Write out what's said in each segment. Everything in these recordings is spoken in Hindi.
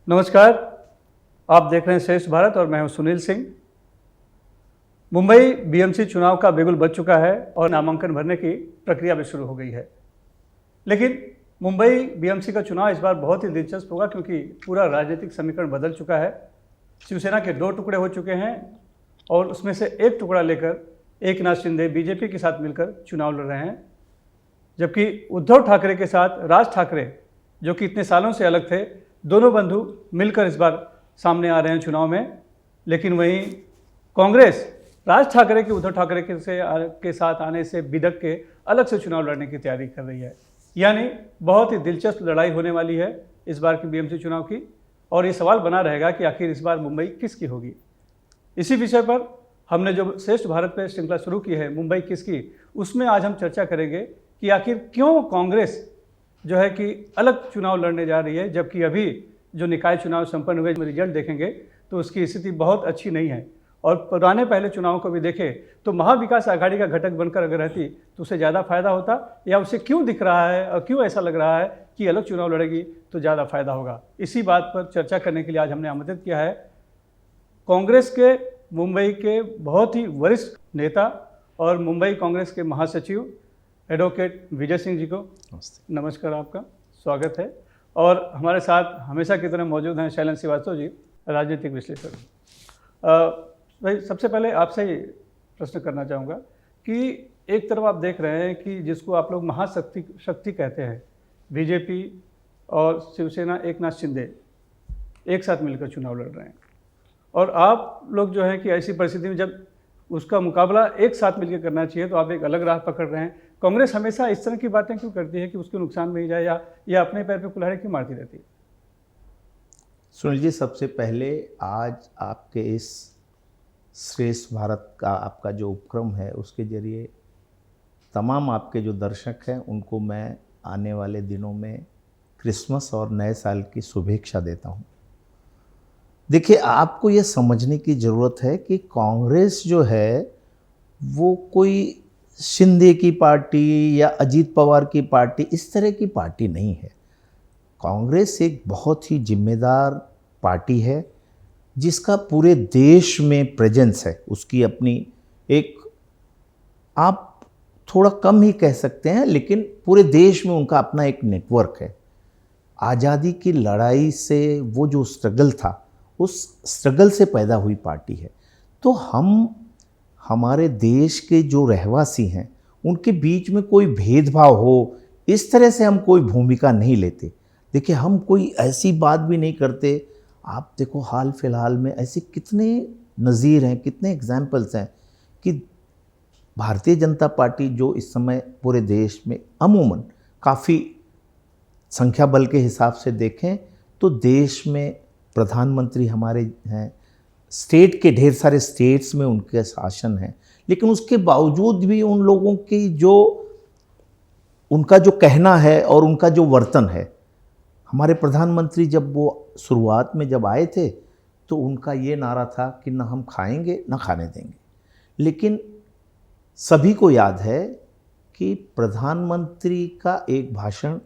नमस्कार, आप देख रहे हैं श्रेष्ठ भारत और मैं हूं सुनील सिंह। मुंबई बीएमसी चुनाव का बिगुल बज चुका है और नामांकन भरने की प्रक्रिया भी शुरू हो गई है। लेकिन मुंबई बीएमसी का चुनाव इस बार बहुत ही दिलचस्प होगा क्योंकि पूरा राजनीतिक समीकरण बदल चुका है। शिवसेना के 2 टुकड़े हो चुके हैं और उसमें से एक टुकड़ा लेकर एकनाथ शिंदे बीजेपी के साथ मिलकर चुनाव लड़ रहे हैं, जबकि उद्धव ठाकरे के साथ राज ठाकरे, जो कि इतने सालों से अलग थे, दोनों बंधु मिलकर इस बार सामने आ रहे हैं चुनाव में। लेकिन वहीं कांग्रेस राज ठाकरे के उद्धव ठाकरे के साथ आने से बिदक के अलग से चुनाव लड़ने की तैयारी कर रही है। यानी बहुत ही दिलचस्प लड़ाई होने वाली है इस बार की बीएमसी चुनाव की, और ये सवाल बना रहेगा कि आखिर इस बार मुंबई किसकी होगी। इसी विषय पर हमने जो श्रेष्ठ भारत पर श्रृंखला शुरू की है मुंबई किसकी, उसमें आज हम चर्चा करेंगे कि आखिर क्यों कांग्रेस जो है कि अलग चुनाव लड़ने जा रही है, जबकि अभी जो निकाय चुनाव संपन्न हुए रिजल्ट देखेंगे तो उसकी स्थिति बहुत अच्छी नहीं है। और पुराने पहले चुनावों को भी देखें तो महाविकास आघाड़ी का घटक बनकर अगर रहती तो उसे ज़्यादा फायदा होता, या उसे क्यों दिख रहा है और क्यों ऐसा लग रहा है कि अलग चुनाव लड़ेगी तो ज़्यादा फायदा होगा। इसी बात पर चर्चा करने के लिए आज हमने आमंत्रित किया है कांग्रेस के मुंबई के बहुत ही वरिष्ठ नेता और मुंबई कांग्रेस के महासचिव एडवोकेट विजय सिंह जी को। नमस्कार, आपका स्वागत है। और हमारे साथ हमेशा की तरह मौजूद हैं शैलेंद्र श्रीवास्तव जी, राजनीतिक विश्लेषक। भाई, सबसे पहले आपसे ही प्रश्न करना चाहूँगा कि एक तरफ आप देख रहे हैं कि जिसको आप लोग महाशक्ति कहते हैं, बीजेपी और शिवसेना एकनाथ शिंदे एक साथ मिलकर चुनाव लड़ रहे हैं, और आप लोग जो है कि ऐसी परिस्थिति में जब उसका मुकाबला एक साथ मिलकर करना चाहिए तो आप एक अलग राह पकड़ रहे हैं। कांग्रेस हमेशा इस तरह की बातें क्यों करती है कि उसके नुकसान में ही जाए, या अपने पैर पे कुल्हाड़ी क्यों मारती रहती है? सुनील जी, सबसे पहले आज आपके इस श्रेष्ठ भारत का आपका जो उपक्रम है उसके जरिए तमाम आपके जो दर्शक हैं उनको मैं आने वाले दिनों में क्रिसमस और नए साल की शुभेच्छा देता हूं। देखिए, आपको ये समझने की ज़रूरत है कि कांग्रेस जो है वो कोई शिंदे की पार्टी या अजीत पवार की पार्टी इस तरह की पार्टी नहीं है। कांग्रेस एक बहुत ही जिम्मेदार पार्टी है जिसका पूरे देश में प्रेजेंस है। उसकी अपनी एक, आप थोड़ा कम ही कह सकते हैं, लेकिन पूरे देश में उनका अपना एक नेटवर्क है। आज़ादी की लड़ाई से वो जो स्ट्रगल था, उस स्ट्रगल से पैदा हुई पार्टी है। तो हम हमारे देश के जो रहवासी हैं उनके बीच में कोई भेदभाव हो इस तरह से हम कोई भूमिका नहीं लेते। देखिए, हम कोई ऐसी बात भी नहीं करते। आप देखो, हाल फिलहाल में ऐसे कितने नज़ीर हैं, कितने एग्जाम्पल्स हैं कि भारतीय जनता पार्टी जो इस समय पूरे देश में अमूमन काफ़ी संख्या बल के हिसाब से देखें तो देश में प्रधानमंत्री हमारे हैं, स्टेट के ढेर सारे स्टेट्स में उनके शासन है, लेकिन उसके बावजूद भी उन लोगों की जो उनका जो कहना है और उनका जो वर्तन है, हमारे प्रधानमंत्री जब वो शुरुआत में जब आए थे तो उनका ये नारा था कि ना हम खाएंगे ना खाने देंगे। लेकिन सभी को याद है कि प्रधानमंत्री का एक भाषण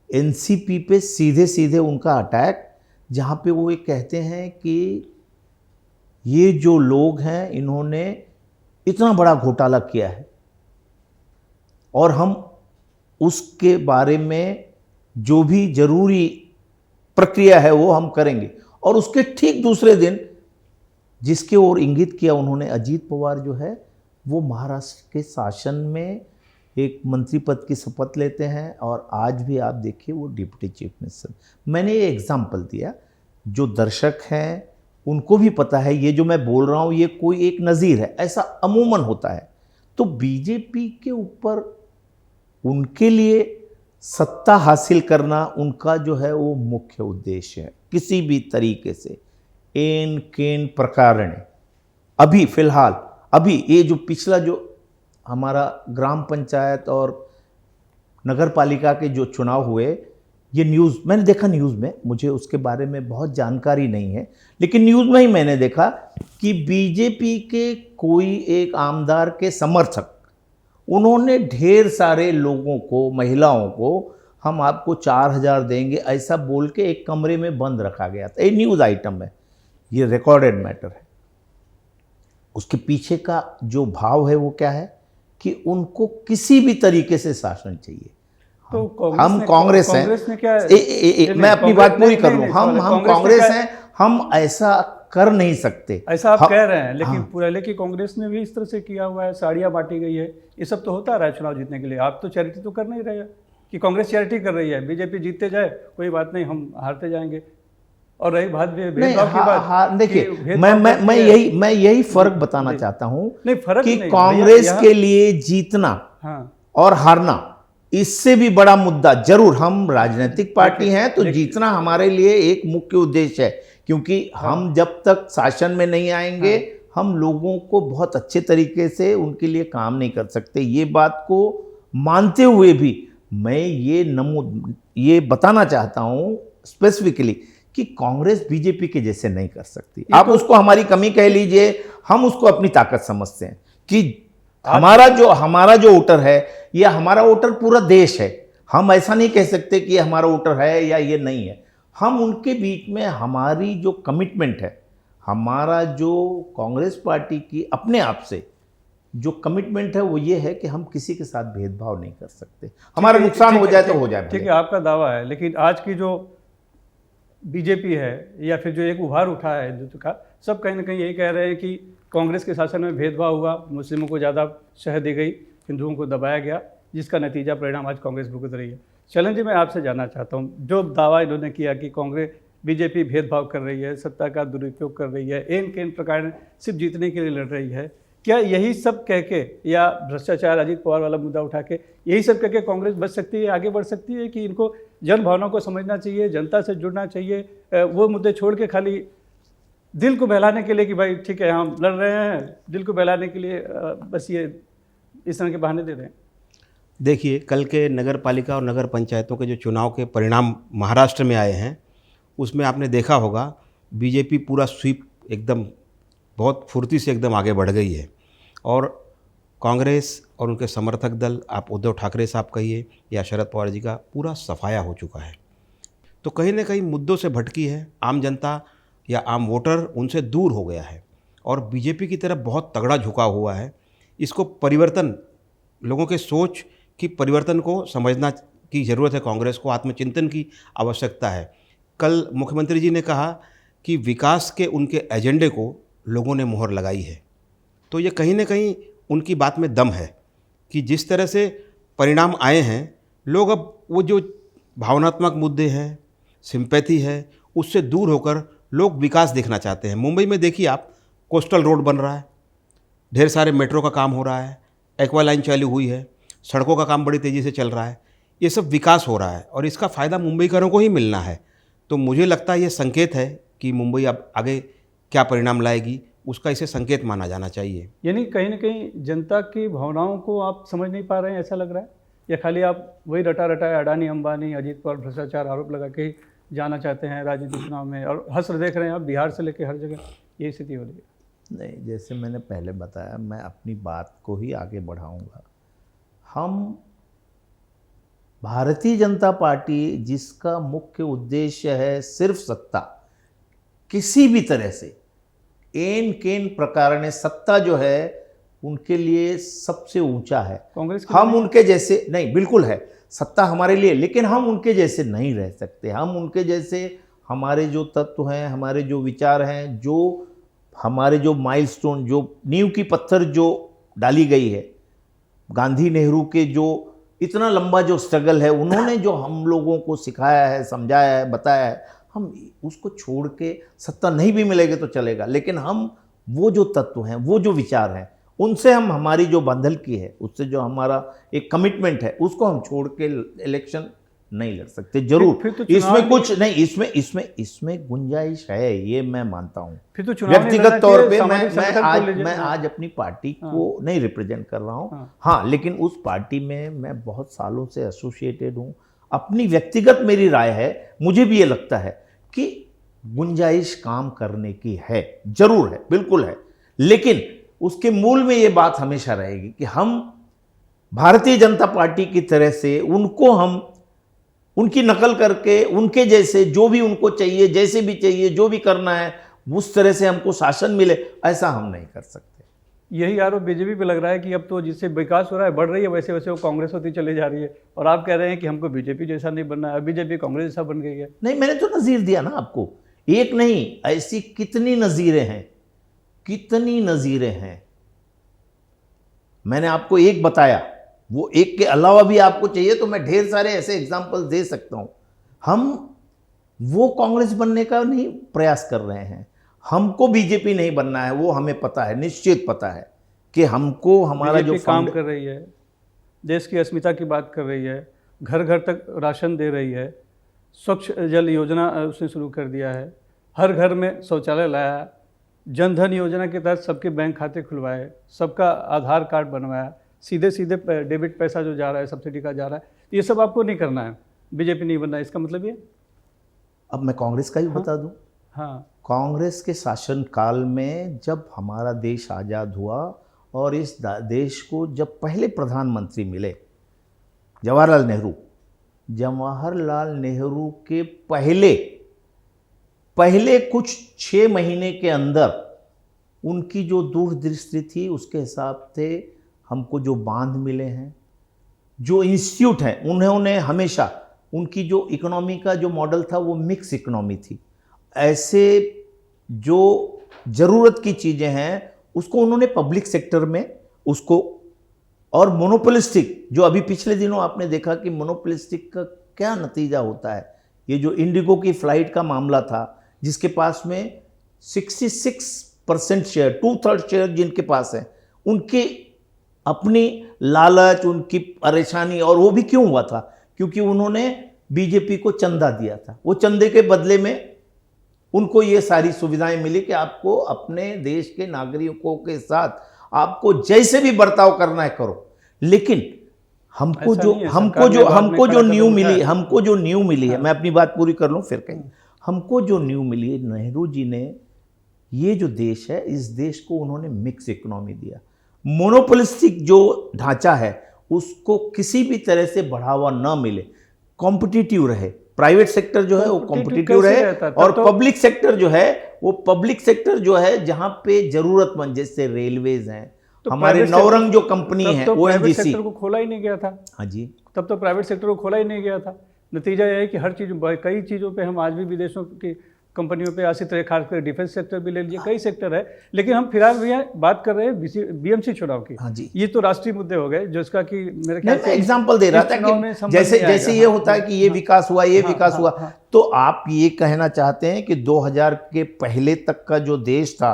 एनसीपी पे सीधे सीधे उनका अटैक, जहाँ पे वो ये कहते हैं कि ये जो लोग हैं इन्होंने इतना बड़ा घोटाला किया है और हम उसके बारे में जो भी जरूरी प्रक्रिया है वो हम करेंगे। और उसके ठीक दूसरे दिन जिसके ओर इंगित किया उन्होंने, अजीत पवार जो है वो महाराष्ट्र के शासन में एक मंत्री पद की शपथ लेते हैं और आज भी आप देखिए वो डिप्टी चीफ मिनिस्टर। मैंने ये एग्जाम्पल दिया, जो दर्शक हैं उनको भी पता है ये जो मैं बोल रहा हूँ ये कोई एक नज़ीर है, ऐसा अमूमन होता है। तो बीजेपी के ऊपर उनके लिए सत्ता हासिल करना उनका जो है वो मुख्य उद्देश्य है। किसी भी तरीके से एन केन प्रकारण अभी फिलहाल अभी ये जो पिछला जो हमारा ग्राम पंचायत और नगर पालिका के जो चुनाव हुए, ये न्यूज़ मैंने देखा, न्यूज़ में, मुझे उसके बारे में बहुत जानकारी नहीं है, लेकिन न्यूज़ में ही मैंने देखा कि बीजेपी के कोई एक आमदार के समर्थक, उन्होंने ढेर सारे लोगों को, महिलाओं को हम आपको 4,000 देंगे, ऐसा बोल के एक कमरे में बंद रखा गया था। ये न्यूज़ आइटम है, ये रिकॉर्डेड मैटर है। उसके पीछे का जो भाव है वो क्या है कि उनको किसी भी तरीके से शासन चाहिए। तो हम कांग्रेस हैं, कांग्रेस ने क्या मैं अपनी बात पूरी कर लूं। हम कांग्रेस हैं, हम ऐसा कर नहीं सकते। ऐसा आप कह रहे हैं, लेकिन पहले की कांग्रेस ने भी इस तरह से किया हुआ है, साड़ियाँ बांटी गई है, ये सब तो होता रहा है चुनाव जीतने के लिए। आप तो चैरिटी तो कर नहीं रहे हैं कि कांग्रेस चैरिटी कर रही है, बीजेपी जीतते जाए कोई बात नहीं, हम हारते जाएंगे। और रही बात भेदभाव की बात, देखिए मैं यही फर्क बताना चाहता हूं कि कांग्रेस के लिए जीतना और हारना इससे भी बड़ा मुद्दा। जरूर हम राजनीतिक पार्टी हैं तो जीतना हमारे लिए एक मुख्य उद्देश्य है, क्योंकि हम जब तक शासन में नहीं आएंगे हम लोगों को बहुत अच्छे तरीके से उनके लिए काम नहीं कर सकते। ये बात को मानते हुए भी मैं ये बताना चाहता हूं स्पेसिफिकली कि कांग्रेस बीजेपी के जैसे नहीं कर सकती। आप उसको हमारी कमी कह लीजिए, हम उसको अपनी ताकत समझते हैं कि हमारा जो वोटर है या हमारा वोटर पूरा देश है। हम ऐसा नहीं कह सकते कि हमारा वोटर है या ये नहीं है। हम उनके बीच में हमारी जो कमिटमेंट है, हमारा जो कांग्रेस पार्टी की अपने आप से जो कमिटमेंट है वो ये है कि हम किसी के साथ भेदभाव नहीं कर सकते। हमारा नुकसान हो जाए तो हो जाए, ठीक है, आपका दावा है। लेकिन आज की जो बीजेपी है या फिर जो एक उभार उठा है हिंदुत्व का, सब कहीं ना कहीं यही कह रहे हैं कि कांग्रेस के शासन में भेदभाव हुआ, मुस्लिमों को ज़्यादा शह दी गई, हिंदुओं को दबाया गया, जिसका नतीजा परिणाम आज कांग्रेस भुगत रही है। चलन जी, मैं आपसे जानना चाहता हूँ, जो दावा इन्होंने किया कि कांग्रेस बीजेपी भेदभाव कर रही है, सत्ता का दुरुपयोग कर रही है, एन के प्रकार सिर्फ जीतने के लिए लड़ रही है, क्या यही सब कह के या भ्रष्टाचार अजीत पवार वाला मुद्दा उठा के यही सब कह के कांग्रेस बच सकती है, आगे बढ़ सकती है कि इनको जन भावना को समझना चाहिए, जनता से जुड़ना चाहिए, वो मुद्दे छोड़ के खाली दिल को बहलाने के लिए कि भाई ठीक है हम लड़ रहे हैं, दिल को बहलाने के लिए बस ये इस तरह के बहाने दे रहे हैं? देखिए, कल के नगर पालिका और नगर पंचायतों के जो चुनाव के परिणाम महाराष्ट्र में आए हैं, उसमें आपने देखा होगा बीजेपी पूरा स्वीप एकदम बहुत फुर्ती से एकदम आगे बढ़ गई है, और कांग्रेस और उनके समर्थक दल, आप उद्धव ठाकरे साहब कहिए या शरद पवार जी का, पूरा सफाया हो चुका है। तो कहीं ना कहीं मुद्दों से भटकी है आम जनता या आम वोटर, उनसे दूर हो गया है और बीजेपी की तरफ बहुत तगड़ा झुकाव हुआ है। इसको परिवर्तन, लोगों के सोच की परिवर्तन को समझना की ज़रूरत है, कांग्रेस को आत्मचिंतन की आवश्यकता है। कल मुख्यमंत्री जी ने कहा कि विकास के उनके एजेंडे को लोगों ने मोहर लगाई है, तो ये कहीं ना कहीं उनकी बात में दम है कि जिस तरह से परिणाम आए हैं, लोग अब वो जो भावनात्मक मुद्दे हैं, सिंपैथी है, उससे दूर होकर लोग विकास देखना चाहते हैं। मुंबई में देखिए आप, कोस्टल रोड बन रहा है, ढेर सारे मेट्रो का काम हो रहा है, एक्वा लाइन चालू हुई है, सड़कों का काम बड़ी तेज़ी से चल रहा है, ये सब विकास हो रहा है और इसका फ़ायदा मुंबईकरों को ही मिलना है। तो मुझे लगता है ये संकेत है कि मुंबई अब आगे क्या परिणाम लाएगी, उसका इसे संकेत माना जाना चाहिए। यानी कहीं ना कहीं जनता की भावनाओं को आप समझ नहीं पा रहे हैं, ऐसा लग रहा है, या खाली आप वही रटा रटाए अडानी अंबानी अजीत पवार भ्रष्टाचार आरोप लगा के जाना चाहते हैं राजनीतिक चुनाव में, और हश्र देख रहे हैं आप बिहार से लेकर हर जगह यही स्थिति हो रही है? नहीं, जैसे मैंने पहले बताया, मैं अपनी बात को ही आगे बढ़ाऊंगा। हम भारतीय जनता पार्टी, जिसका मुख्य उद्देश्य है सिर्फ सत्ता, किसी भी तरह से एन केन प्रकार ने सत्ता जो है उनके लिए सबसे ऊंचा है। कांग्रेस हम उनके जैसे नहीं, बिल्कुल है सत्ता हमारे लिए, लेकिन हम उनके जैसे नहीं रह सकते। हम उनके जैसे, हमारे जो तत्व हैं, हमारे जो विचार हैं, जो हमारे जो माइलस्टोन, जो नींव की पत्थर जो डाली गई है, गांधी नेहरू के जो इतना लंबा जो स्ट्रगल है, उन्होंने जो हम लोगों को सिखाया है, समझाया है, बताया है, हम उसको छोड़ के, सत्ता नहीं भी मिलेगी तो चलेगा, लेकिन हम वो जो तत्व हैं, वो जो विचार हैं, उनसे हम, हमारी जो बंधल की है, उससे जो हमारा एक कमिटमेंट है, उसको हम छोड़ के इलेक्शन नहीं लड़ सकते। जरूर फिर तो इसमें कुछ नहीं, इसमें गुंजाइश है, ये मैं मानता हूँ। फिर तो चुनाव व्यक्तिगत तौर पे मैं आज अपनी पार्टी को नहीं रिप्रेजेंट कर रहा हूँ, हाँ, लेकिन उस पार्टी में मैं बहुत सालों से एसोसिएटेड हूँ। अपनी व्यक्तिगत मेरी राय है, मुझे भी ये लगता है कि गुंजाइश काम करने की है, जरूर है, बिल्कुल है, लेकिन उसके मूल में ये बात हमेशा रहेगी कि हम भारतीय जनता पार्टी की तरह से उनको हम उनकी नकल करके उनके जैसे जो भी उनको चाहिए, जैसे भी चाहिए, जो भी करना है उस तरह से हमको शासन मिले, ऐसा हम नहीं कर सकते। यही आरोप बीजेपी पे लग रहा है कि अब तो जिससे विकास हो रहा है, बढ़ रही है, वैसे वैसे वो कांग्रेस होती चली जा रही है, और आप कह रहे हैं कि हमको बीजेपी जैसा नहीं बनना है, बीजेपी कांग्रेस जैसा बन गई है। नहीं, मैंने तो नज़ीर दिया ना आपको, एक नहीं, ऐसी कितनी नज़ीरें हैं, कितनी नज़ीरें हैं। मैंने आपको एक बताया, वो एक के अलावा भी आपको चाहिए तो मैं ढेर सारे ऐसे एग्जाम्पल दे सकता हूं। हम वो कांग्रेस बनने का नहीं प्रयास कर रहे हैं, हमको बीजेपी नहीं बनना है, वो हमें पता है, निश्चित पता है कि हमको हमारा जो काम कर रही है, देश की अस्मिता की बात कर रही है, घर घर तक राशन दे रही है, स्वच्छ जल योजना उसने शुरू कर दिया है, हर घर में शौचालय लाया, जनधन योजना के तहत सबके बैंक खाते खुलवाए, सबका आधार कार्ड बनवाया, सीधे सीधे डेबिट पैसा जो जा रहा है, सब्सिडी का जा रहा है, ये सब आपको नहीं करना है, बीजेपी नहीं बनना है, इसका मतलब ये। अब मैं कांग्रेस का भी बता दूं। हाँ, कांग्रेस के शासनकाल में जब हमारा देश आज़ाद हुआ और इस देश को जब पहले प्रधानमंत्री मिले जवाहरलाल नेहरू के पहले कुछ 6 महीने के अंदर उनकी जो दूरदृष्टि थी उसके हिसाब से हमको जो बांध मिले हैं, जो इंस्टीट्यूट हैं, उन्होंने हमेशा उनकी जो इकोनॉमी का जो मॉडल था वो मिक्स इकोनॉमी थी। ऐसे जो ज़रूरत की चीज़ें हैं उसको उन्होंने पब्लिक सेक्टर में उसको, और मोनोपोलिस्टिक जो अभी पिछले दिनों आपने देखा कि मोनोपोलिस्टिक का क्या नतीजा होता है। ये जो इंडिगो की फ़्लाइट का मामला था जिसके पास में 66% शेयर, 2/3 शेयर जिनके पास है, उनके अपनी लालच, उनकी परेशानी, और वो भी क्यों हुआ था? क्योंकि उन्होंने बीजेपी को चंदा दिया था। वो चंदे के बदले में उनको ये सारी सुविधाएं मिली कि आपको अपने देश के नागरिकों के साथ आपको जैसे भी बर्ताव करना है करो। लेकिन हमको जो न्यू मिली है, मैं अपनी बात पूरी कर लूं फिर कहीं, हमको जो न्यू मिली है, नेहरू जी ने ये जो देश है, इस देश को उन्होंने मिक्स इकोनॉमी दिया। मोनोपोलिस्टिक जो ढांचा है उसको किसी भी तरह से बढ़ावा न मिले, कॉम्पिटिटिव रहे, प्राइवेट सेक्टर जो है वो कॉम्पिटिटिव रहे, और पब्लिक सेक्टर जो है वो पब्लिक सेक्टर जो है जहां पे जरूरतमंद, जैसे रेलवेज हैं, तो हमारे नौरंग जो कंपनी है, प्राइवेट सेक्टर को खोला ही नहीं गया था। हाँ जी, तब तो प्राइवेट सेक्टर को खोला ही नहीं गया था। नतीजा यह है कि हर चीज़, कई चीज़ों पे हम आज भी विदेशों की कंपनियों पे आश्रित रहे, खासकर डिफेंस सेक्टर भी ले लीजिए, कई सेक्टर है। लेकिन हम फिलहाल भैया बात कर रहे हैं बीएमसी चुनाव की। हाँ जी, ये तो राष्ट्रीय मुद्दे हो गए, जिसका कि मेरे ख्याल से एग्जाम्पल दे रहा था कि जैसे ये होता है कि ये विकास हुआ, ये विकास हुआ, तो आप ये कहना चाहते हैं कि 2000 के पहले तक का जो देश था,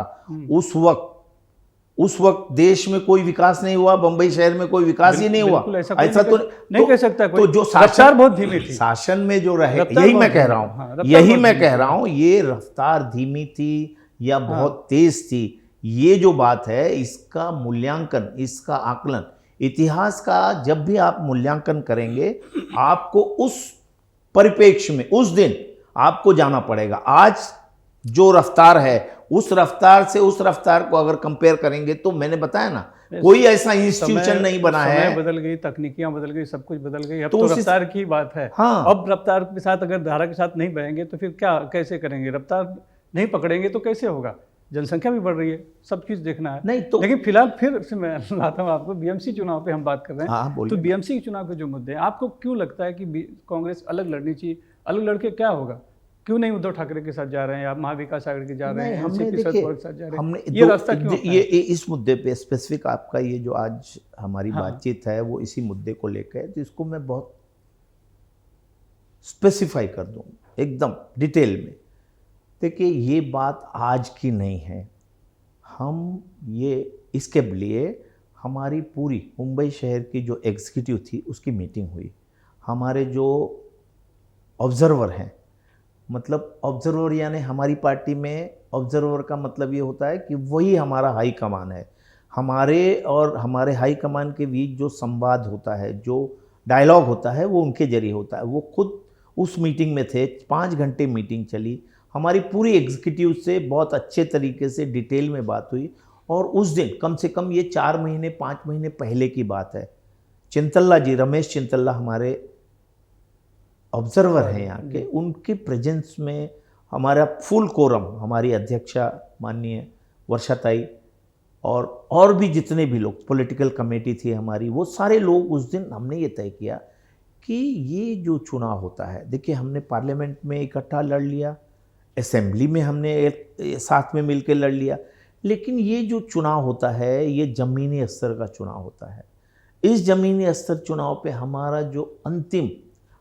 उस वक्त देश में कोई विकास नहीं हुआ, बंबई शहर में कोई विकास ही नहीं हुआ, ऐसा तो नहीं कह सकता कोई। तो जो रफ्तार बहुत धीमी थी, शासन में जो रहे, यही मैं कह रहा हूं, ये रफ्तार धीमी थी या बहुत तेज थी, ये जो बात है, इसका मूल्यांकन, इसका आकलन, इतिहास का जब भी आप मूल्यांकन करेंगे, आपको उस परिप्रेक्ष्य में उस दिन आपको जाना पड़ेगा। आज जो रफ्तार है, उस रफ्तार से उस रफ्तार को अगर कंपेयर करेंगे तो मैंने बताया ना, कोई ऐसा इंस्टीट्यूशन नहीं बना है। समय बदल गई, तकनीकियां बदल गई, सब कुछ बदल गई। अब तो रफ्तार की बात है। हाँ, अब रफ्तार के साथ अगर धारा के साथ नहीं बहेंगे तो फिर क्या, कैसे करेंगे? रफ्तार नहीं पकड़ेंगे तो कैसे होगा? जनसंख्या भी बढ़ रही है, सब चीज़ देखना है। नहीं तो, लेकिन फिलहाल फिर से मैं लाता हूँ आपको, बीएमसी चुनाव पे हम बात कर रहे हैं। हाँ, तो बीएमसी चुनाव के जो मुद्दे हैं, आपको क्यों लगता है कि कांग्रेस अलग लड़नी चाहिए? अलग लड़के क्या होगा? क्यों नहीं उद्धव ठाकरे के साथ जा रहे हैं, आप महाविकास आघाड़ी के जा रहे हैं, एनसीपी के साथ जा रहे हैं? ये रास्ता क्यों? ये इस मुद्दे पे स्पेसिफिक आपका ये जो आज हमारी बातचीत है वो इसी मुद्दे को लेकर, तो इसको मैं बहुत स्पेसिफाई कर दूँ एकदम डिटेल में। देखिए, ये बात आज की नहीं है। हम ये इसके लिए हमारी पूरी मुंबई शहर की जो एग्जीक्यूटिव थी उसकी मीटिंग हुई। हमारे जो ऑब्जर्वर हैं, मतलब ऑब्जर्वर यानी हमारी पार्टी में ऑब्जर्वर का मतलब ये होता है कि वही हमारा हाई कमान है। हमारे और हमारे हाई कमान के बीच जो संवाद होता है, जो डायलॉग होता है, वो उनके जरिए होता है। वो खुद उस मीटिंग में थे, 5 घंटे मीटिंग चली, हमारी पूरी एग्जीक्यूटिव से बहुत अच्छे तरीके से डिटेल में बात हुई। और उस दिन कम से कम ये 4 महीने 5 महीने पहले की बात है, चिंतल्ला जी, रमेश चिंतल्ला हमारे ऑब्जर्वर हैं यहाँ के, उनके प्रेजेंस में हमारा फुल कोरम, हमारी अध्यक्षा माननीय वर्षाताई और भी जितने भी लोग, पॉलिटिकल कमेटी थी हमारी, वो सारे लोग उस दिन हमने ये तय किया कि ये जो चुनाव होता है, देखिए हमने पार्लियामेंट में इकट्ठा लड़ लिया, असेंबली में हमने साथ में मिलकर लड़ लिया, लेकिन ये जो चुनाव होता है ये ज़मीनी स्तर का चुनाव होता है। इस ज़मीनी स्तर चुनाव पे हमारा जो अंतिम,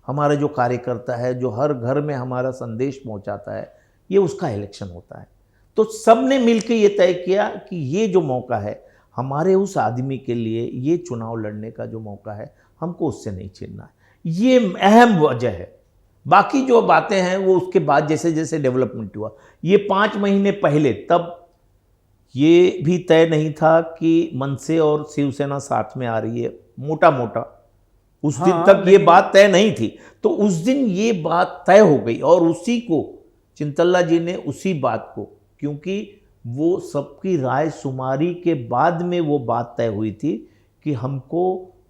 हमारा जो कार्यकर्ता है, जो हर घर में हमारा संदेश पहुंचाता है, ये उसका इलेक्शन होता है। तो सब ने मिलकर ये तय किया कि ये जो मौका है हमारे उस आदमी के लिए, ये चुनाव लड़ने का जो मौका है, हमको उससे नहीं छीनना है। ये अहम वजह है। बाकी जो बातें हैं वो उसके बाद जैसे जैसे डेवलपमेंट हुआ, ये 5 महीने पहले तब ये भी तय नहीं था कि मनसे और शिवसेना साथ में आ रही है, मोटा मोटा उस दिन तक ये बात तय नहीं थी। तो उस दिन ये बात तय हो गई और उसी को चिंतला जी ने, उसी बात को, क्योंकि वो सबकी राय शुमारी के बाद में वो बात तय हुई थी कि हमको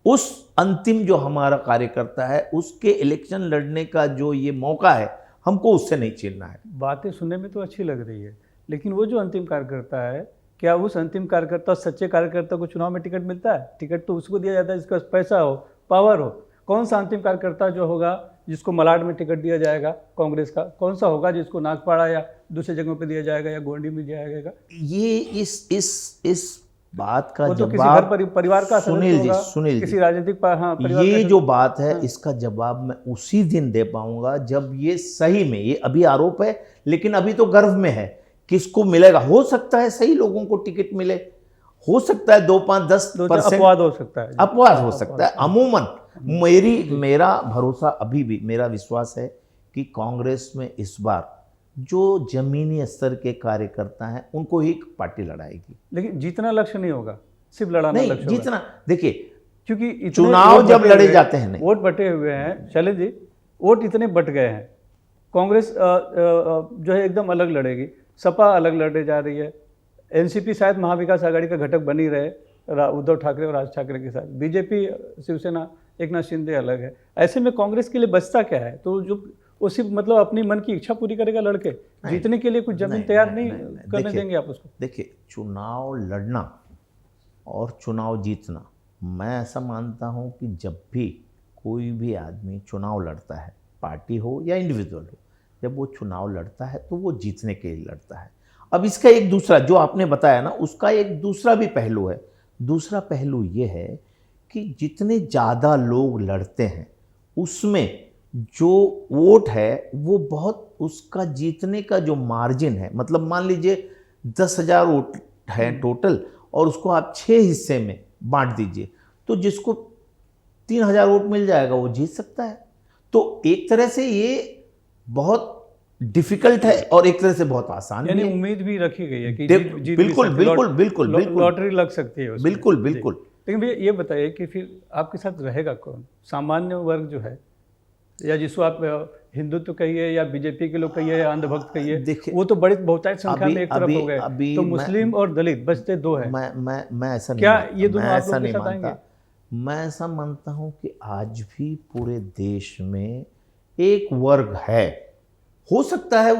उस अंतिम जो हमारा कार्यकर्ता है उसके इलेक्शन लड़ने का जो ये मौका है, हमको उससे नहीं छीनना है। बातें सुनने में तो अच्छी लग रही है, लेकिन वो जो अंतिम कार्यकर्ता है, क्या उस अंतिम कार्यकर्ता, सच्चे कार्यकर्ता को चुनाव में टिकट मिलता है? टिकट तो उसको दिया जाता है जिसका पैसा हो, पावर हो। कौन सा अंतिम कार्यकर्ता जो होगा जिसको मलाड में टिकट दिया जाएगा कांग्रेस का, कौन सा होगा जिसको नागपाड़ा या दूसरे जगहों पे दिया जाएगा या गोंडी में दिया जाएगा? ये इस बात का तो किसी जवाब घर परिवार का सुनील जी, किसी राजनीतिक परिवार ये जो बात है इसका जवाब मैं उसी दिन दे पाऊंगा जब ये सही में, ये अभी आरोप है लेकिन अभी तो गर्व में है, किसको मिलेगा। हो सकता है सही लोगों को टिकट मिले, हो सकता है 2, 5, 10% अपवाद हो सकता है, अपवाद हो सकता है। अमूमन मेरा भरोसा अभी भी, मेरा विश्वास है कि कांग्रेस में इस बार जो जमीनी स्तर के कार्यकर्ता हैं उनको ही पार्टी लड़ाएगी। लेकिन जीतना लक्ष्य नहीं होगा, सिर्फ लड़ाना नहीं, लक्ष्य जीतना, देखिए क्योंकि चुनाव जब लड़े जाते हैं, नहीं वोट बटे हुए हैं शैलेश जी, वोट इतने बट गए हैं। कांग्रेस जो है एकदम अलग लड़ेगी, सपा अलग लड़ने जा रही है, एनसीपी शायद महाविकास आघाड़ी का घटक बनी रहे उद्धव ठाकरे और राज ठाकरे के साथ, बीजेपी शिवसेना एकनाथ शिंदे अलग है। ऐसे में कांग्रेस के लिए बचता क्या है? तो जो वो सिर्फ मतलब अपनी मन की इच्छा पूरी करेगा लड़के, जीतने के लिए कुछ जमीन तैयार नहीं करने देंगे आप उसको। देखिए, चुनाव लड़ना और चुनाव जीतना, मैं ऐसा मानता हूं कि जब भी कोई भी आदमी चुनाव लड़ता है, पार्टी हो या इंडिविजुअल हो, जब वो चुनाव लड़ता है तो वो जीतने के लिए लड़ता है। अब इसका एक दूसरा जो आपने बताया ना, उसका एक दूसरा भी पहलू है। दूसरा पहलू ये है कि जितने ज़्यादा लोग लड़ते हैं उसमें जो वोट है वो बहुत, उसका जीतने का जो मार्जिन है, मतलब मान लीजिए 10,000 वोट है टोटल और उसको आप 6 हिस्से में बांट दीजिए, तो जिसको 3,000 वोट मिल जाएगा वो जीत सकता है। तो एक तरह से ये बहुत डिफिकल्ट है और एक तरह से बहुत आसान यानी है। उम्मीद भी रखी गई है कि बिल्कुल लॉटरी लग सकती है उसमें। बिल्कुल। लेकिन भैया ये बताइए कि फिर आपके साथ रहेगा कौन? सामान्य वर्ग जो है, या जिसको आप हिंदुत्व कहिए या बीजेपी के लोग कहिए या अंधभक्त कहिए, वो तो बड़ी बहुतायत संख्या में एक तरफ हो गए, तो मुस्लिम और दलित बचते 2 हैं। मैं ऐसा नहीं, क्या ये दोनों आप लोग के साथ आएंगे? मैं ऐसा मानता हूं कि आज भी पूरे देश में एक वर्ग है, हो सकता है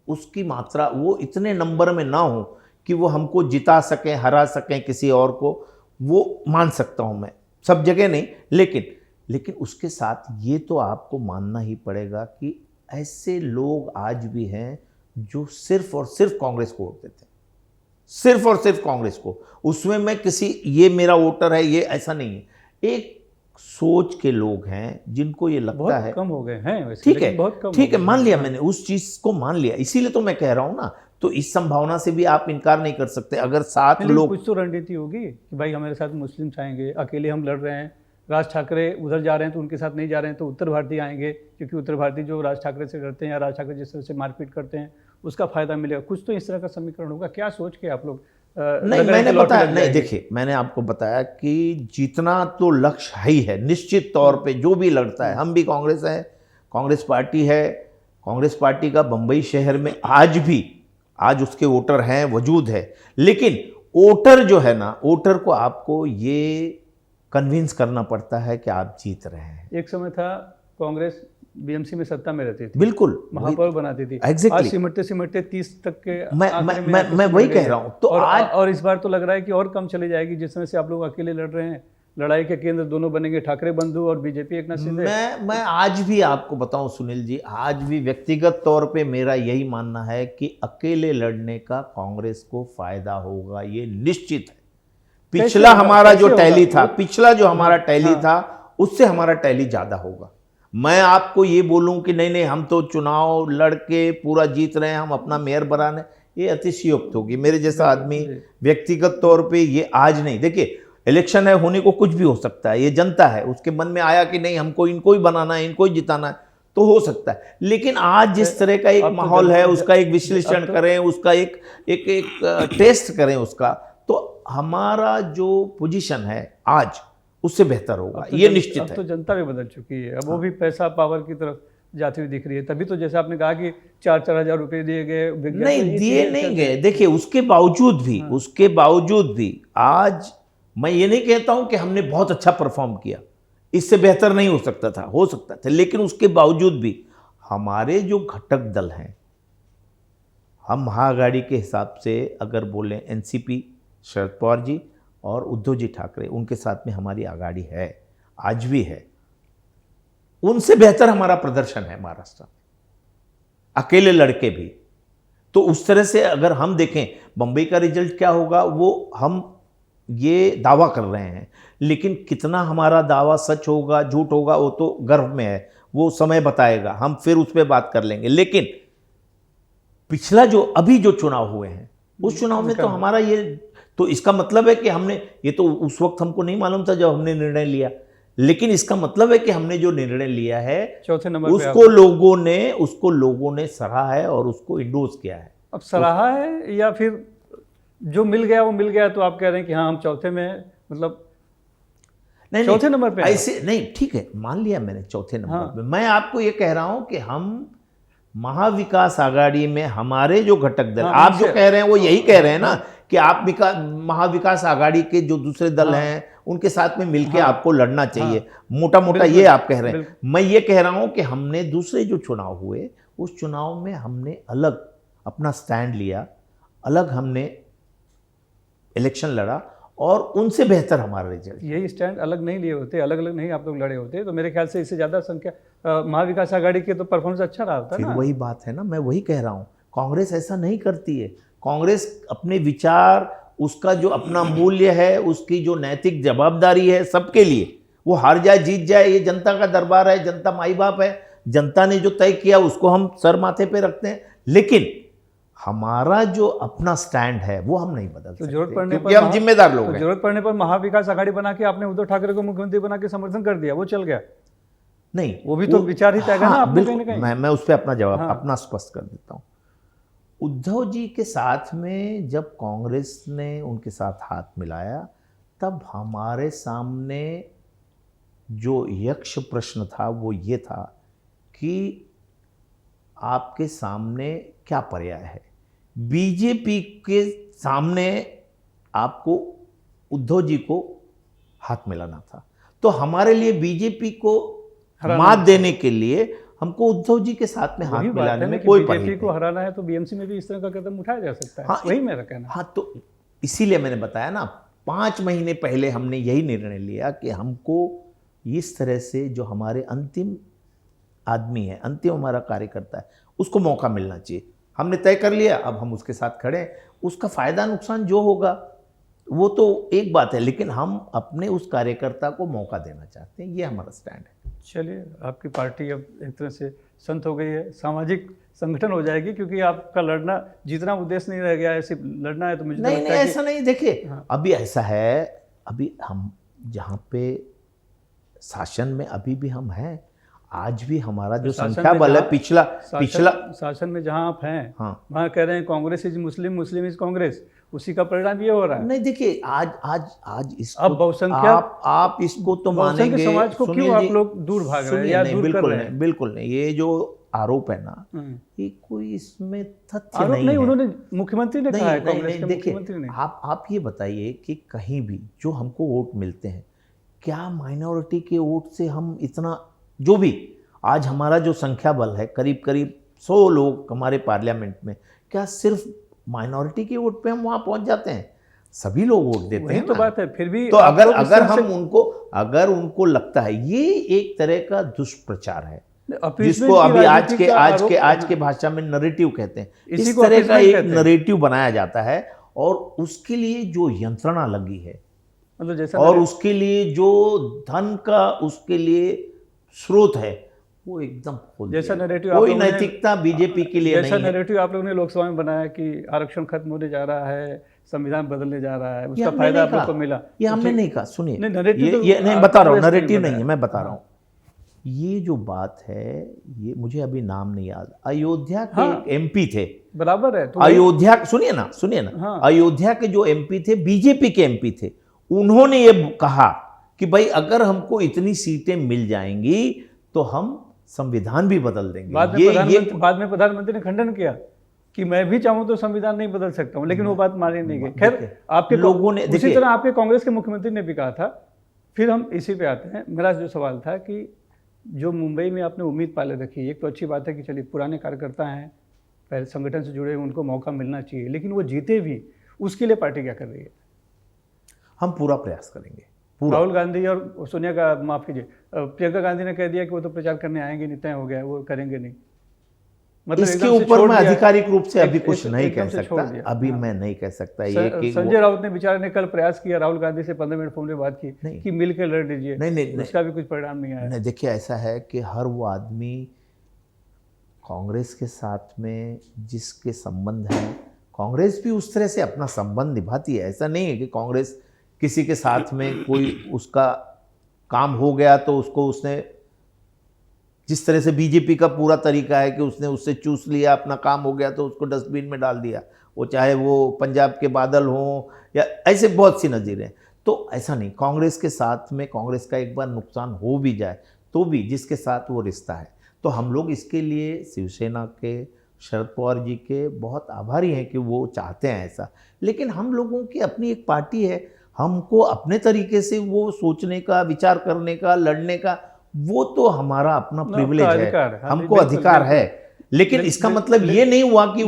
उसकी मात्रा वो इतने नंबर में ना हो कि वो हमको जिता सकें, हरा सकें किसी और को, वो मान सकता हूं मैं, सब जगह नहीं, लेकिन उसके साथ ये तो आपको मानना ही पड़ेगा कि ऐसे लोग आज भी हैं जो सिर्फ और सिर्फ कांग्रेस को वोट देते हैं, सिर्फ और सिर्फ कांग्रेस को। उसमें मैं किसी ये मेरा वोटर है ये ऐसा नहीं है, एक सोच के लोग हैं जिनको ये लगता है। कम हो गए हैं वैसे, ठीक है, ठीक है, मान लिया मैंने, उस चीज को मान लिया, इसीलिए तो मैं कह रहा हूं ना। तो इस संभावना से भी आप इनकार नहीं कर सकते। अगर 7 लोग, कुछ तो रणनीति होगी कि भाई हमारे साथ मुस्लिम आएंगे, अकेले हम लड़ रहे हैं, राज ठाकरे उधर जा रहे हैं तो उनके साथ नहीं जा रहे हैं, तो उत्तर भारतीय आएंगे, क्योंकि उत्तर भारतीय जो राज ठाकरे से लड़ते हैं या राज ठाकरे जिस तरह से मारपीट करते हैं उसका फायदा मिलेगा। कुछ तो इस तरह का समीकरण होगा। क्या सोच के आप लोग नहीं, मैंने बताया, नहीं देखिए, मैंने आपको बताया कि जीतना तो लक्ष्य है ही है, निश्चित तौर पे जो भी लड़ता है। हम भी कांग्रेस है, कांग्रेस पार्टी है, कांग्रेस पार्टी का बम्बई शहर में आज उसके वोटर हैं, वजूद है। लेकिन वोटर जो है ना, वोटर को आपको ये कन्विंस करना पड़ता है कि आप जीत रहे हैं। एक समय था कांग्रेस बीएमसी में सत्ता में रहती थी, बिल्कुल महापौर बनाती थी। Exactly. आज सिमटते सिमटते 30 तक के आंकड़े में मैं वही कह रहा हूँ। तो और इस बार तो लग रहा है कि और कम चली जाएगी, जिस तरह से आप लोग अकेले लड़ रहे हैं। लड़ाई के केंद्र दोनों बनेंगे, ठाकरे बंधु और बीजेपी एकनाथ शिंदे। मैं आज भी आपको बताऊं सुनील जी, आज भी व्यक्तिगत तौर पे मेरा यही मानना है कि अकेले लड़ने का कांग्रेस को फायदा होगा, ये निश्चित है। पिछला हमारा जो टैली था, पिछला जो हमारा टैली था, उससे हमारा टैली ज्यादा होगा। मैं आपको ये बोलूं कि नहीं हम तो चुनाव लड़के पूरा जीत रहे हैं, हम अपना मेयर बनाने, ये अतिशयोक्ति होगी। मेरे जैसा आदमी व्यक्तिगत तौर पे ये आज नहीं, देखिए इलेक्शन है, होने को कुछ भी हो सकता है, ये जनता है, उसके मन में आया कि नहीं हमको इनको ही बनाना है, इनको ही जिताना है, तो हो सकता है। लेकिन आज जिस तरह का एक माहौल है, उसका एक विश्लेषण करें, उसका एक टेस्ट करें उसका, तो हमारा जो पोजीशन है आज उससे बेहतर होगा, ये निश्चित है। अब तो जनता भी बदल चुकी है, अब वो भी पैसा पावर की तरफ जाती हुई दिख रही है। तभी तो जैसे आपने कहा कि 4-4 हजार रुपये दिए गए, नहीं दिए नहीं गए। देखिए उसके बावजूद भी आज मैं ये नहीं कहता हूं कि हमने बहुत अच्छा परफॉर्म किया, इससे बेहतर नहीं हो सकता था, लेकिन उसके बावजूद भी हमारे जो घटक दल हैं, हम महाआघाड़ी के हिसाब से अगर बोलें, एनसीपी शरद पवार जी और उद्धव जी ठाकरे, उनके साथ में हमारी आघाड़ी है, आज भी है। उनसे बेहतर हमारा प्रदर्शन है महाराष्ट्र में, अकेले लड़के भी। तो उस तरह से अगर हम देखें बंबई का रिजल्ट क्या होगा, वो हम ये दावा कर रहे हैं, लेकिन कितना हमारा दावा सच होगा झूठ होगा वो तो गर्भ में है, वो समय बताएगा, हम फिर उस पर बात कर लेंगे। लेकिन पिछला जो अभी जो चुनाव हुए हैं, उस चुनाव में तो हमारा ये, तो इसका मतलब है कि हमने, ये तो उस वक्त हमको नहीं मालूम था जब हमने निर्णय लिया, लेकिन इसका मतलब है कि हमने जो निर्णय लिया है चौथे नंबर उसको लोगों ने सराहा है और उसको इंडोर्स किया है। अब सराहा है या फिर जो मिल गया वो मिल गया, तो आप कह रहे हैं कि हाँ हम चौथे में, मतलब नहीं चौथे नंबर पे ऐसे नहीं, ठीक है मान लिया मैंने चौथे नंबर पे। मैं आपको ये कह रहा हूं कि हम महाविकास आघाड़ी में हमारे जो घटक दल, आप जो कह रहे हैं वो यही कह रहे हैं ना कि आप महाविकास आघाड़ी के जो दूसरे दल हैं उनके साथ में मिलके आपको लड़ना चाहिए, मोटा ये आप कह रहे हैं। मैं ये कह रहा हूं कि हमने दूसरे जो चुनाव हुए, उस चुनाव में हमने अलग अपना स्टैंड लिया, अलग हमने इलेक्शन लड़ा और उनसे बेहतर हमारा रिजल्ट। यही स्टैंड अलग नहीं लिए होते, अलग अलग नहीं आप लोग लड़े होते, तो मेरे ख्याल से इससे ज़्यादा संख्या महाविकास आघाड़ी के तो परफॉर्मेंस अच्छा रहा होता फिर ना। वही बात है ना, मैं वही कह रहा हूँ, कांग्रेस ऐसा नहीं करती है। कांग्रेस अपने विचार, उसका जो अपना मूल्य है, उसकी जो नैतिक जवाबदारी है सबके लिए, वो हार जाए जीत जाए, ये जनता का दरबार है, जनता माई बाप है, जनता ने जो तय किया उसको हम सर माथे पे रखते हैं। लेकिन हमारा जो अपना स्टैंड है वो हम नहीं बदल सकते, जरूरत पड़ने क्योंकि हम जिम्मेदार लोग हैं। जरूरत पड़ने पर महाविकास आघाड़ी बना के आपने उद्धव ठाकरे को मुख्यमंत्री बना के समर्थन कर दिया, वो चल गया नहीं, वो भी तो विचार ही तय ना आप लोगों ने कहीं। मैं उस पर अपना जवाब अपना स्पष्ट कर देता हूँ। उद्धव जी के साथ में जब कांग्रेस ने उनके साथ हाथ मिलाया, तब हमारे सामने जो यक्ष प्रश्न था वो ये था कि आपके सामने क्या पर्याय है। बीजेपी के सामने आपको उद्धव जी को हाथ मिलाना था, तो हमारे लिए बीजेपी को मात देने के लिए हमको उद्धव जी के साथ में हाथ मिलाने में कोई परहेज नहीं। बीजेपी को हराना है तो बीएमसी में भी इस तरह का कदम उठाया जा सकता है। हाँ, वही मेरा कहना। हाँ, तो इसीलिए मैंने बताया ना, 5 महीने पहले हमने यही निर्णय लिया कि हमको इस तरह से जो हमारे अंतिम आदमी है, अंतिम हमारा कार्यकर्ता है, उसको मौका मिलना चाहिए। हमने तय कर लिया, अब हम उसके साथ खड़े हैं। उसका फायदा नुकसान जो होगा वो तो एक बात है, लेकिन हम अपने उस कार्यकर्ता को मौका देना चाहते हैं, ये हमारा स्टैंड है। चलिए, आपकी पार्टी अब एक तरह से संत हो गई है, सामाजिक संगठन हो जाएगी, क्योंकि आपका लड़ना जीतना उद्देश्य नहीं रह गया है, सिर्फ लड़ना है। तो मुझे नहीं ऐसा नहीं, देखिए अभी ऐसा है, अभी हम जहाँ पे शासन में अभी भी हम हैं, आज भी हमारा जो संख्या बल है, पिछला शासन में जहाँ आप हैं, वहाँ कह रहे हैं Congress is Muslim, Muslim is Congress, उसी का परिणाम ये हो रहा है। नहीं देखिए, आज इसको अब बहुसंख्यक आप इसको तो मानेंगे, समाज को क्यों आप लोग दूर भाग रहे हैं या दूर कर रहे हैं? बिल्कुल नहीं, ये जो आरोप है ना, ये कोई इसमें तथ्य नहीं है। उन्होंने मुख्यमंत्री ने कहा है, कांग्रेस के मुख्यमंत्री ने। आप ये बताइए कि कहीं भी जो हमको वोट मिलते हैं, क्या माइनॉरिटी के वोट से हम इतना, जो भी आज हमारा जो संख्या बल है करीब करीब 100 लोग हमारे पार्लियामेंट में, क्या सिर्फ माइनॉरिटी के वोट पे हम वहाँ पहुँच जाते हैं? सभी लोग वोट देते हैं तो ना। बात है फिर भी तो अगर उनको लगता है, ये एक तरह का दुष्प्रचार है जिसको अभी आज के भाषा में नरेटिव कहते हैं। इस तरह का एक नरेटिव बनाया जाता है और उसके लिए जो यंत्रणा लगी है, मतलब जैसा और उसके लिए जो धन का उसके लिए स्रोत है, वो एकदम खोल जैसा दिया। नैरेटिव कोई नैतिकता बीजेपी के लिए जैसा नहीं है। नैरेटिव आप लोगों ने लोकसभा में बनाया कि आरक्षण खत्म होने जा रहा है, संविधान बदलने जा रहा है, ये उसका हमने फायदा नहीं आप लोग कहा। को मिला। ये हमने नहीं कहा। सुनिए, नहीं, नैरेटिव तो ये नहीं आप बता रहा हूँ, कांग्रेस ने नैरेटिव नहीं है, बनाया। मैं बता रहा हूँ। ये जो बात है, ये मुझे अभी नाम नहीं याद, अयोध्या के हाँ। एक एमपी थे, बराबर है तो अयोध्या, सुनिए ना, हाँ। अयोध्या के जो एमपी थे, बीजेपी के एमपी थे, उन्होंने ये कहा कि भाई अगर हमको इतनी सीटें मिल जाएंगी तो हम संविधान भी बदल देंगे। बाद में प्रधानमंत्री ने खंडन किया कि मैं भी चाहूं तो संविधान नहीं बदल सकता हूं, लेकिन वो बात मानी नहीं गई। खैर, आपके लोगों ने, उसी तरह आपके कांग्रेस के मुख्यमंत्री ने भी कहा था। फिर हम इसी पे आते हैं। मेरा जो सवाल था कि जो मुंबई में आपने उम्मीद पाले रखी, एक तो अच्छी बात है कि चलिए पुराने कार्यकर्ता हैं, पहले संगठन से जुड़े, उनको मौका मिलना चाहिए, लेकिन वो जीते भी, उसके लिए पार्टी क्या कर रही है? हम पूरा प्रयास करेंगे। राहुल गांधी और सोनिया का, माफ कीजिए, प्रियंका गांधी ने कह दिया कि वो तो प्रचार करने आएंगे नहीं, तय हो गया, वो करेंगे नहीं। मतलब इसके ऊपर मैं आधिकारिक रूप से अभी कुछ नहीं कह सकता, अभी मैं नहीं कह सकता। ये कि संजय राउत ने बेचारे ने कल प्रयास किया, राहुल गांधी से 15 मिनट फोन में बात की कि मिलकर लड़ लीजिए, नहीं, उसका भी कुछ परिणाम नहीं आया। नहीं, देखिए ऐसा है कि हर वो आदमी कांग्रेस के साथ में जिसके संबंध है, कांग्रेस भी उस तरह से अपना संबंध निभाती है। ऐसा नहीं है कि कांग्रेस किसी के साथ में कोई उसका काम हो गया तो उसको, उसने जिस तरह से बीजेपी का पूरा तरीका है कि उसने उससे चूस लिया, अपना काम हो गया तो उसको डस्टबिन में डाल दिया, वो चाहे वो पंजाब के बादल हों या ऐसे बहुत सी नज़ीरें। तो ऐसा नहीं, कांग्रेस के साथ में कांग्रेस का एक बार नुकसान हो भी जाए तो भी जिसके साथ वो रिश्ता है, तो हम लोग इसके लिए शिवसेना के, शरद पवार जी के बहुत आभारी हैं कि वो चाहते हैं ऐसा। लेकिन हम लोगों की अपनी एक पार्टी है, हमको अपने तरीके से वो सोचने का, विचार करने का, लड़ने का, वो तो हमारा अपना प्रिविलेज है, हमको अधिकार है। लेकिन इसका मतलब ये नहीं हुआ कि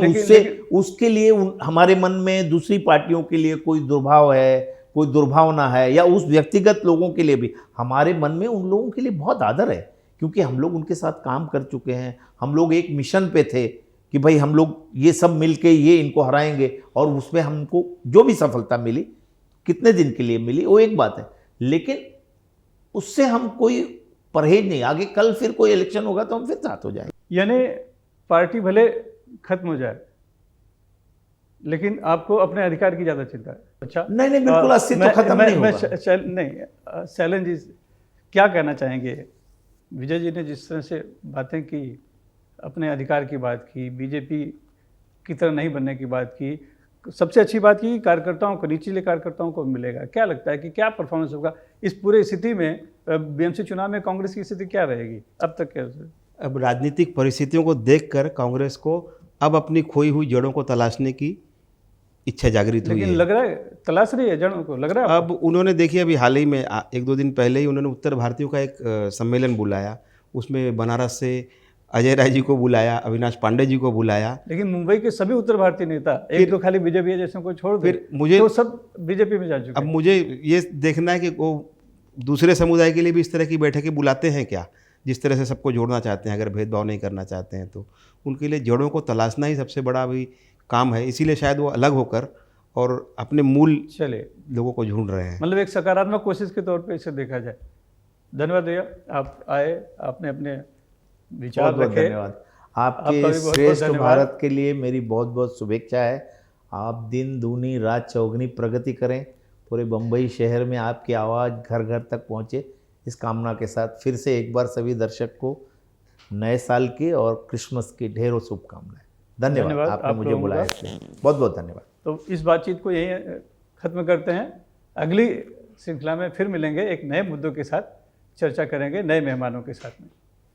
उसके लिए हमारे मन में दूसरी पार्टियों के लिए कोई दुर्भाव है, कोई दुर्भावना है, या उस व्यक्तिगत लोगों के लिए भी हमारे मन में उन लोगों के लिए बहुत आदर है, क्योंकि हम लोग उनके साथ काम कर चुके हैं। हम लोग एक मिशन पे थे कि भाई हम लोग ये सब मिलके ये इनको हराएंगे, और उसमें हमको जो भी सफलता मिली, कितने दिन के लिए मिली वो एक बात है, लेकिन उससे हम कोई परहेज नहीं। आगे कल फिर कोई इलेक्शन होगा तो हम फिर साथ हो जाएंगे। यानी पार्टी भले खत्म हो जाए, लेकिन आपको अपने अधिकार की ज्यादा चिंता है। अच्छा, नहीं, बिल्कुल अस्तित्व खत्म नहीं होगा। नहीं, चैलेंज क्या कहना चाहेंगे? विजय जी ने जिस तरह से बातें की, अपने अधिकार की बात की, बीजेपी की तरह नहीं बनने की बात की, सबसे अच्छी बात की कार्यकर्ताओं को, निचले कार्यकर्ताओं को मिलेगा। क्या लगता है कि क्या परफॉर्मेंस होगा इस पूरे स्थिति में? बीएमसी चुनाव में कांग्रेस की स्थिति क्या रहेगी अब तक? क्या अब राजनीतिक परिस्थितियों को देखकर कांग्रेस को अब अपनी खोई हुई जड़ों को तलाशने की इच्छा जागृत हुई है। लेकिन लग रहा है तलाश रही है जड़ों को, लग रहा है अब उन्होंने, देखिए अभी हाल ही में 1-2 दिन पहले ही उन्होंने उत्तर भारतीयों का एक सम्मेलन बुलाया, उसमें बनारस से अजय राय जी को बुलाया, अविनाश पांडे जी को बुलाया। लेकिन मुंबई के सभी उत्तर भारतीय नेता, एक तो खाली बीजेपी जैसे को छोड़ दे, फिर मुझे तो सब बीजेपी में जा चुके। अब मुझे ये देखना है कि वो दूसरे समुदाय के लिए भी इस तरह की बैठकें बुलाते हैं क्या, जिस तरह से सबको जोड़ना चाहते हैं, अगर भेदभाव नहीं करना चाहते हैं तो उनके लिए जड़ों को तलाशना ही सबसे बड़ा अभी काम है। इसीलिए शायद वो अलग होकर और अपने मूल चले लोगों को ढूंढ रहे हैं। मतलब एक सकारात्मक कोशिश के तौर पे इसे देखा जाए। धन्यवाद भैया, आप आए, आपने अपने विचार रखे। धन्यवाद। आपके श्रेष्ठ भारत के लिए मेरी बहुत बहुत शुभेच्छा है। आप दिन दूनी रात चौगुनी प्रगति करें, पूरे बम्बई शहर में आपकी आवाज़ घर घर तक पहुँचे, इस कामना के साथ फिर से एक बार सभी दर्शक को नए साल की और क्रिसमस की ढेरों शुभकामनाएं। धन्यवाद, आपने मुझे बुलाया, बहुत बहुत धन्यवाद। तो इस बातचीत को यहीं ख़त्म करते हैं। अगली श्रृंखला में फिर मिलेंगे, एक नए मुद्दों के साथ चर्चा करेंगे, नए मेहमानों के साथ में।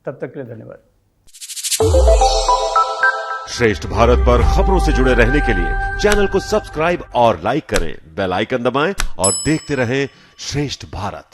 तब तक के लिए धन्यवाद। श्रेष्ठ भारत पर खबरों से जुड़े रहने के लिए चैनल को सब्सक्राइब और लाइक करें, बेल आइकन दबाएं और देखते रहें श्रेष्ठ भारत।